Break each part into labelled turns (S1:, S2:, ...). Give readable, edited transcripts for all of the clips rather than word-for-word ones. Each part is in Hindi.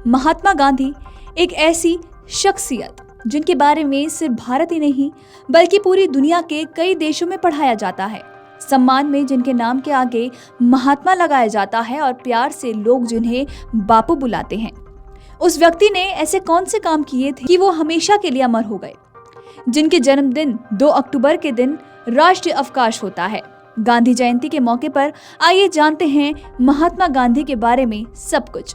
S1: महात्मा गांधी एक ऐसी शख्सियत जिनके बारे में सिर्फ भारत ही नहीं बल्कि पूरी दुनिया के कई देशों में पढ़ाया जाता है। सम्मान में जिनके नाम के आगे महात्मा लगाया जाता है और प्यार से लोग जिन्हें बापू बुलाते हैं। उस व्यक्ति ने ऐसे कौन से काम किए थे कि वो हमेशा के लिए अमर हो गए, जिनके जन्मदिन 2 अक्टूबर के दिन राष्ट्रीय अवकाश होता है। गांधी जयंती के मौके पर आइए जानते हैं महात्मा गांधी के बारे में सब कुछ।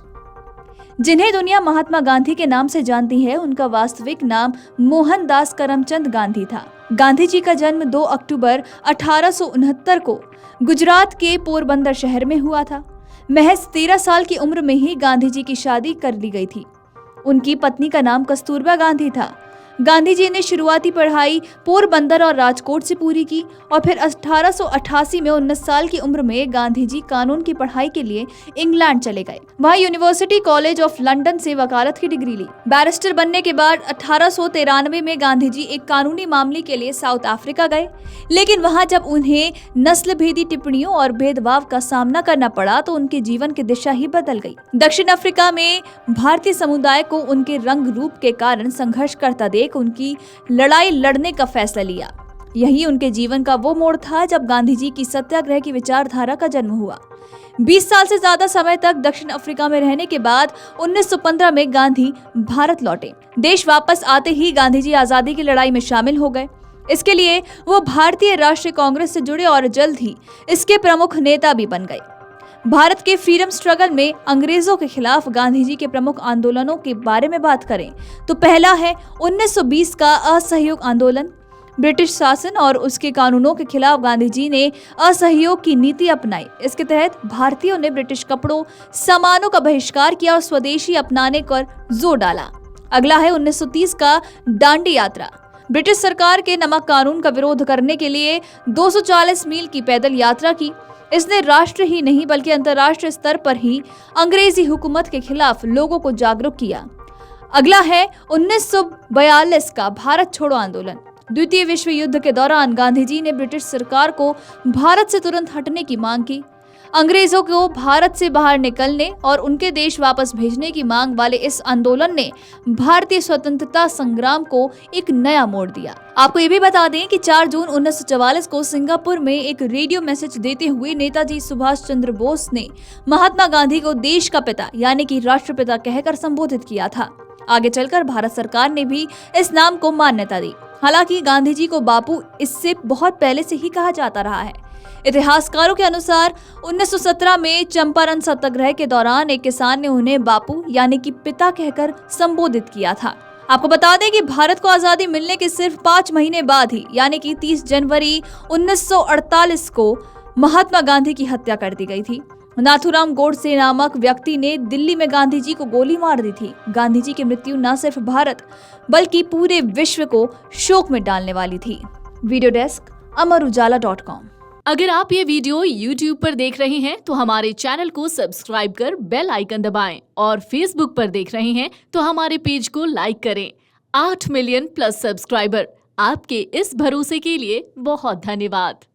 S1: जिन्हें दुनिया महात्मा गांधी के नाम से जानती है, उनका वास्तविक नाम मोहनदास करमचंद गांधी था। गांधी जी का जन्म 2 अक्टूबर 1869 को गुजरात के पोरबंदर शहर में हुआ था। महज 13 साल की उम्र में ही गांधी जी की शादी कर ली गई थी। उनकी पत्नी का नाम कस्तूरबा गांधी था। गांधी जी ने शुरुआती पढ़ाई पोरबंदर और राजकोट से पूरी की और फिर 1888 में 19 साल की उम्र में गांधी जी कानून की पढ़ाई के लिए इंग्लैंड चले गए। वहां यूनिवर्सिटी कॉलेज ऑफ लंदन से वकालत की डिग्री ली। बैरिस्टर बनने के बाद 1893 में गांधी जी एक कानूनी मामले के लिए साउथ अफ्रीका गए, लेकिन वहां जब उन्हें नस्ल भेदी टिप्पणियों और भेदभाव का सामना करना पड़ा तो उनके जीवन की दिशा ही बदल गई। दक्षिण अफ्रीका में भारतीय समुदाय को उनके रंग रूप के कारण संघर्ष करता देख उनकी लड़ाई लड़ने का फैसला लिया। यही उनके जीवन का वो मोड़ था जब गांधी जी की सत्याग्रह की विचारधारा का जन्म हुआ। 20 साल से ज्यादा समय तक दक्षिण अफ्रीका में रहने के बाद 1915 में गांधी भारत लौटे। देश वापस आते ही गांधी जी आजादी की लड़ाई में शामिल हो गए। इसके लिए वो भारतीय राष्ट्रीय कांग्रेस से जुड़े और जल्द ही इसके प्रमुख नेता भी बन गए। भारत के फ्रीडम स्ट्रगल में अंग्रेजों के खिलाफ गांधी जी के प्रमुख आंदोलनों के बारे में बात करें तो पहला है 1920 का असहयोग आंदोलन। ब्रिटिश शासन और उसके कानूनों के खिलाफ गांधी जी ने असहयोग की नीति अपनाई। इसके तहत भारतीयों ने ब्रिटिश कपड़ों, सामानों का बहिष्कार किया और स्वदेशी अपनाने पर जोर डाला। अगला है 1930 का दांडी यात्रा। ब्रिटिश सरकार के नमक कानून का विरोध करने के लिए 240 मील की पैदल यात्रा की। इसने राष्ट्र ही नहीं बल्कि अंतर्राष्ट्रीय स्तर पर ही अंग्रेजी हुकूमत के खिलाफ लोगों को जागरूक किया। अगला है 1942 का भारत छोड़ो आंदोलन। द्वितीय विश्व युद्ध के दौरान गांधी जी ने ब्रिटिश सरकार को भारत से तुरंत हटने की मांग की। अंग्रेजों को भारत से बाहर निकलने और उनके देश वापस भेजने की मांग वाले इस आंदोलन ने भारतीय स्वतंत्रता संग्राम को एक नया मोड़ दिया। आपको ये भी बता दें कि 4 जून 1944 को सिंगापुर में एक रेडियो मैसेज देते हुए नेताजी सुभाष चंद्र बोस ने महात्मा गांधी को देश का पिता यानी कि राष्ट्रपिता कहकर संबोधित किया था। आगे चलकर भारत सरकार ने भी इस नाम को मान्यता दी। हालांकि गांधी जी को बापू इससे बहुत पहले से ही कहा जाता रहा है। इतिहासकारों के अनुसार 1917 में चंपारण सत्याग्रह के दौरान एक किसान ने उन्हें बापू यानी कि पिता कहकर संबोधित किया था। आपको बता दें कि भारत को आजादी मिलने के सिर्फ 5 महीने बाद ही यानी कि 30 जनवरी 1948 को महात्मा गांधी की हत्या कर दी गई थी। नाथूराम गोडसे नामक व्यक्ति ने दिल्ली में गांधी जी को गोली मार दी थी। गांधी जी की मृत्यु न सिर्फ भारत बल्कि पूरे विश्व को शोक में डालने वाली थी। Video desk Amar Ujala dot com.
S2: अगर आप ये वीडियो YouTube पर देख रहे हैं तो हमारे चैनल को सब्सक्राइब कर बेल आइकन दबाएं और Facebook पर देख रहे हैं तो हमारे पेज को लाइक करें। 8 मिलियन प्लस सब्सक्राइबर, आपके इस भरोसे के लिए बहुत धन्यवाद।